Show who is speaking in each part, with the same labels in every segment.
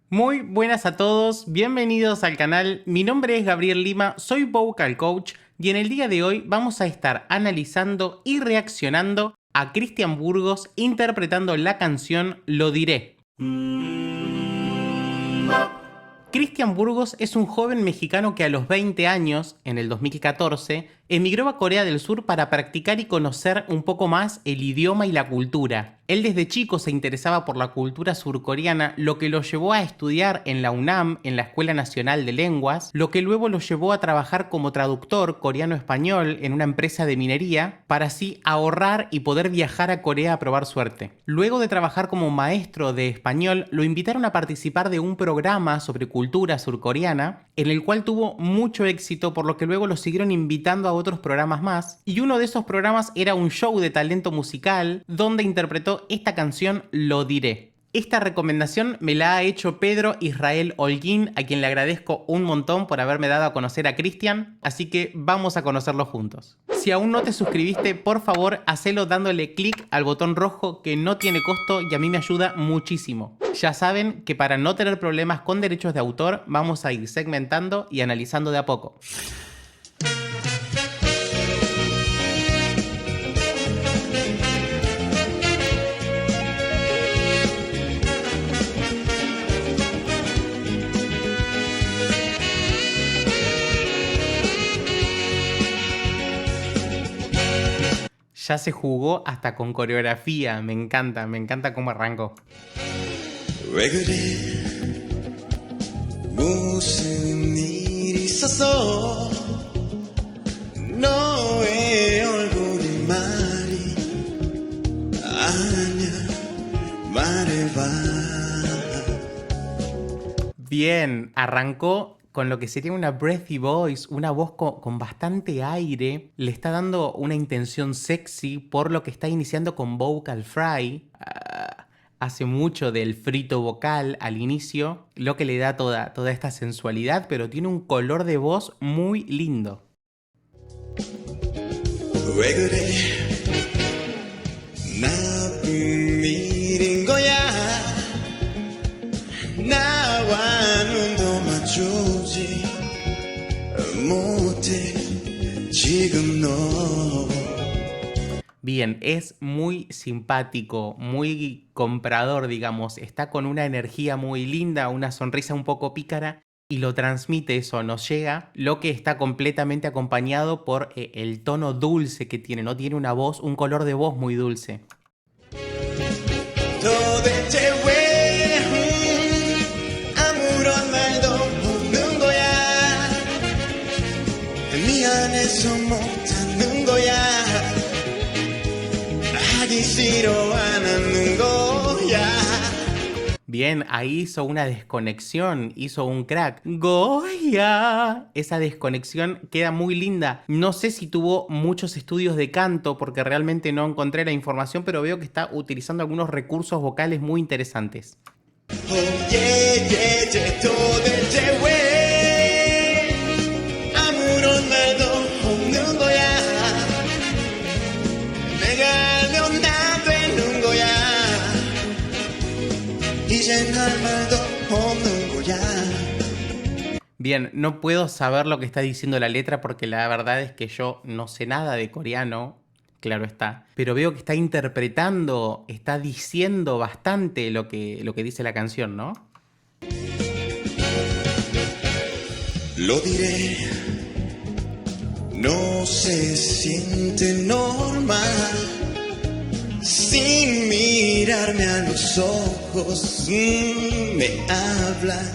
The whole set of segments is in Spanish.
Speaker 1: Muy buenas a todos, bienvenidos al canal, mi nombre es Gabriel Lima, soy Vocal Coach y en el día de hoy vamos a estar analizando y reaccionando a Cristian Burgos interpretando la canción Lo Diré. Cristian Burgos es un joven mexicano que a los 20 años, en el 2014, emigró a Corea del Sur para practicar y conocer un poco más el idioma y la cultura. Él desde chico se interesaba por la cultura surcoreana, lo que lo llevó a estudiar en la UNAM, en la Escuela Nacional de Lenguas, lo que luego lo llevó a trabajar como traductor coreano-español en una empresa de minería, para así ahorrar y poder viajar a Corea a probar suerte. Luego de trabajar como maestro de español, lo invitaron a participar de un programa sobre cultura surcoreana, en el cual tuvo mucho éxito, por lo que luego lo siguieron invitando a otros programas más, y uno de esos programas era un show de talento musical donde interpretó esta canción Lo Diré. Esta recomendación me la ha hecho Pedro Israel Holguín, a quien le agradezco un montón por haberme dado a conocer a Cristian, así que vamos a conocerlo juntos. Si aún no te suscribiste, por favor, hacelo dándole clic al botón rojo que no tiene costo y a mí me ayuda muchísimo. Ya saben que para no tener problemas con derechos de autor, vamos a ir segmentando y analizando de a poco. Ya se jugó hasta con coreografía, me encanta cómo arrancó.
Speaker 2: 왜 그래 무슨 일 있었어 너의 얼굴이 말이 아냐 말해봐.
Speaker 1: Bien, arrancó con lo que sería una breathy voice, una voz con bastante aire, le está dando una intención sexy, por lo que está iniciando con vocal fry. Hace mucho del frito vocal al inicio, lo que le da toda esta sensualidad, pero tiene un color de voz muy lindo.
Speaker 2: 왜 그래 나쁜 일인 거야 나와 눈도 맞추지 못해 지금 너.
Speaker 1: Bien, es muy simpático, muy comprador, digamos. Está con una energía muy linda, una sonrisa un poco pícara y lo transmite eso, nos llega, lo que está completamente acompañado por el tono dulce que tiene, ¿no? Tiene una voz, un color de voz muy dulce.
Speaker 2: 도대체 왜 아무런 말도 없는 거야 미안해서 못하는 거야 하기 싫어 안 하는 거야.
Speaker 1: Bien, ahí hizo una desconexión, hizo un crack. Goya. Esa desconexión queda muy linda. No sé si tuvo muchos estudios de canto porque realmente no encontré la información, pero veo que está utilizando algunos recursos vocales muy interesantes.
Speaker 2: Oh yeah yeah yeah 도대체 왜 아무런 말도 없는 거야 내가 알면 다 되는 거야 이젠 할 말도 없는 거야.
Speaker 1: Bien, no puedo saber lo que está diciendo la letra porque la verdad es que yo no sé nada de coreano, claro está, pero veo que está interpretando, está diciendo bastante lo que dice la canción, ¿no?
Speaker 2: Lo diré, no se siente normal sin mirarme a los ojos, me hablas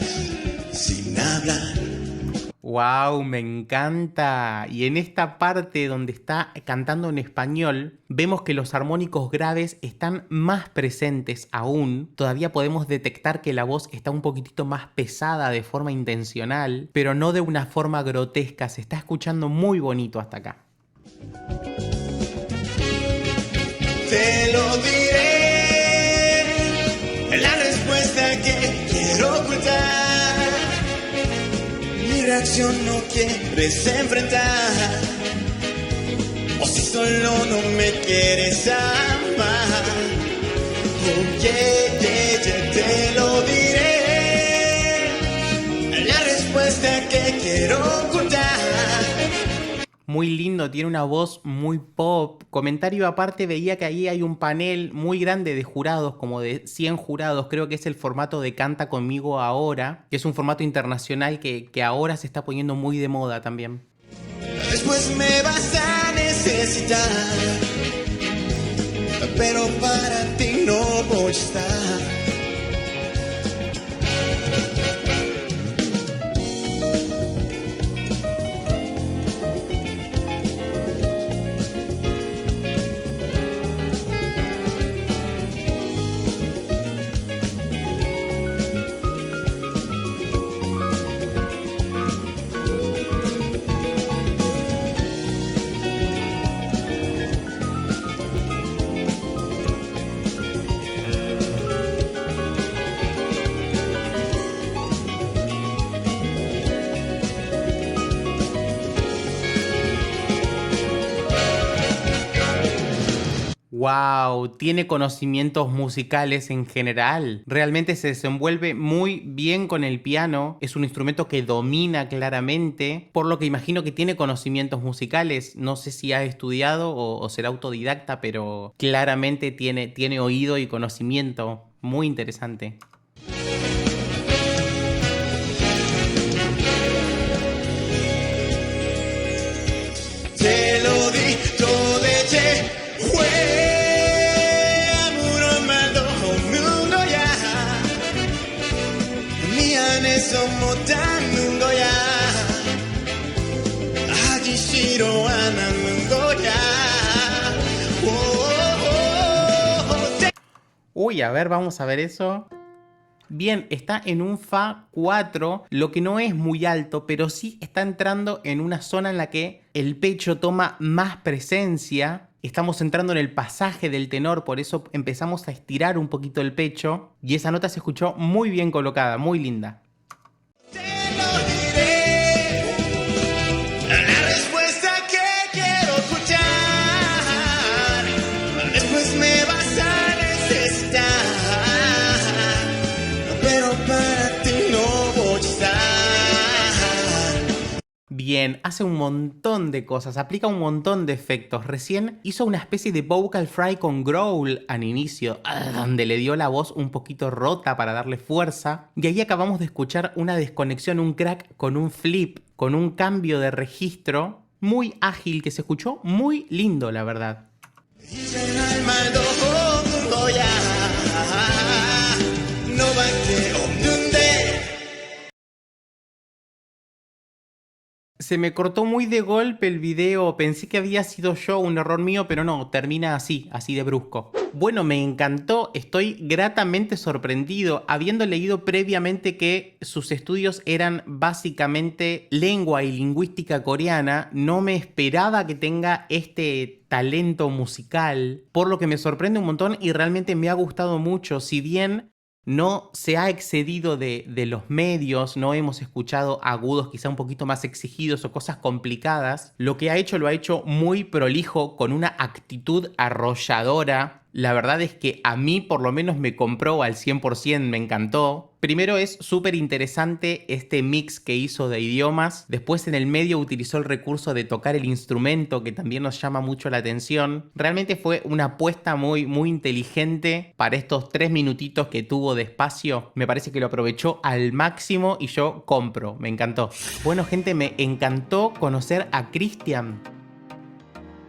Speaker 2: sin hablar.
Speaker 1: ¡Wow! Me encanta. Y en esta parte donde está cantando en español, vemos que los armónicos graves están más presentes aún. Todavía podemos detectar que la voz está un poquitito más pesada de forma intencional, pero no de una forma grotesca. Se está escuchando muy bonito hasta acá.
Speaker 2: Te lo diré, la respuesta que quiero ocultar. Mi reacción no quieres enfrentar, o si solo no me quieres amar. Oh yeah, yeah, yeah, te lo diré. quiero ocultar.
Speaker 1: Muy lindo, tiene una voz muy pop. Comentario aparte, veía que ahí hay un panel muy grande de jurados, como de 100 jurados. Creo que es el formato de Canta Conmigo Ahora, que es un formato internacional que ahora se está poniendo muy de moda también.
Speaker 2: Después me vas a necesitar, pero para ti no voy a estar.
Speaker 1: Wow, tiene conocimientos musicales en general. Realmente se desenvuelve muy bien con el piano. Es un instrumento que domina claramente, por lo que imagino que tiene conocimientos musicales. No sé si ha estudiado o será autodidacta, pero claramente tiene oído y conocimiento. Muy interesante.
Speaker 2: Te lo di todo de te fue.
Speaker 1: Uy, a ver, vamos a ver eso. Bien, está en un Fa 4, lo que no es muy alto, pero sí está entrando en una zona en la que el pecho toma más presencia. Estamos entrando en el pasaje del tenor, por eso empezamos a estirar un poquito el pecho. Y esa nota se escuchó muy bien colocada, muy linda. Bien, hace un montón de cosas, aplica un montón de efectos. Recién hizo una especie de vocal fry con growl al inicio, donde le dio la voz un poquito rota para darle fuerza. Y ahí acabamos de escuchar una desconexión, un crack con un flip, con un cambio de registro muy ágil que se escuchó muy lindo, la verdad. Se me cortó muy de golpe el video, pensé que había sido yo, un error mío, pero no, termina así de brusco. Bueno, me encantó, estoy gratamente sorprendido, habiendo leído previamente que sus estudios eran básicamente lengua y lingüística coreana, no me esperaba que tenga este talento musical, por lo que me sorprende un montón y realmente me ha gustado mucho, si bien no se ha excedido de los medios, no hemos escuchado agudos quizá un poquito más exigidos o cosas complicadas. Lo que ha hecho lo ha hecho muy prolijo, con una actitud arrolladora. La verdad es que a mí por lo menos me compró al 100%, me encantó. Primero es súper interesante este mix que hizo de idiomas. Después en el medio utilizó el recurso de tocar el instrumento, que también nos llama mucho la atención. Realmente fue una apuesta muy inteligente para estos 3 minutitos que tuvo de espacio. Me parece que lo aprovechó al máximo y yo compro, me encantó. Bueno gente, me encantó conocer a Cristian.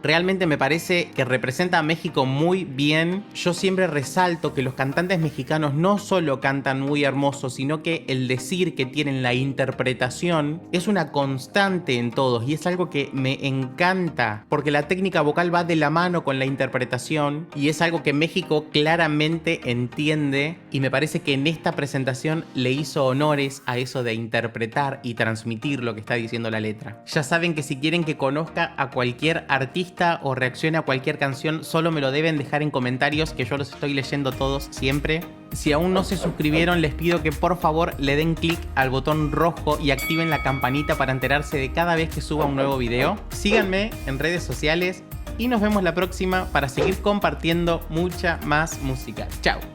Speaker 1: Realmente me parece que representa a México muy bien. Yo siempre resalto que los cantantes mexicanos no solo cantan muy hermoso, sino que el decir que tienen la interpretación es una constante en todos y es algo que me encanta, porque la técnica vocal va de la mano con la interpretación y es algo que México claramente entiende, y me parece que en esta presentación le hizo honores a eso de interpretar y transmitir lo que está diciendo la letra. Ya saben que si quieren que conozca a cualquier artista o reaccione a cualquier canción, solo me lo deben dejar en comentarios, que yo los estoy leyendo todos siempre. Si aún no se suscribieron, les pido que por favor le den clic al botón rojo y activen la campanita para enterarse de cada vez que suba un nuevo video. Síganme en redes sociales y nos vemos la próxima para seguir compartiendo mucha más música. Chao.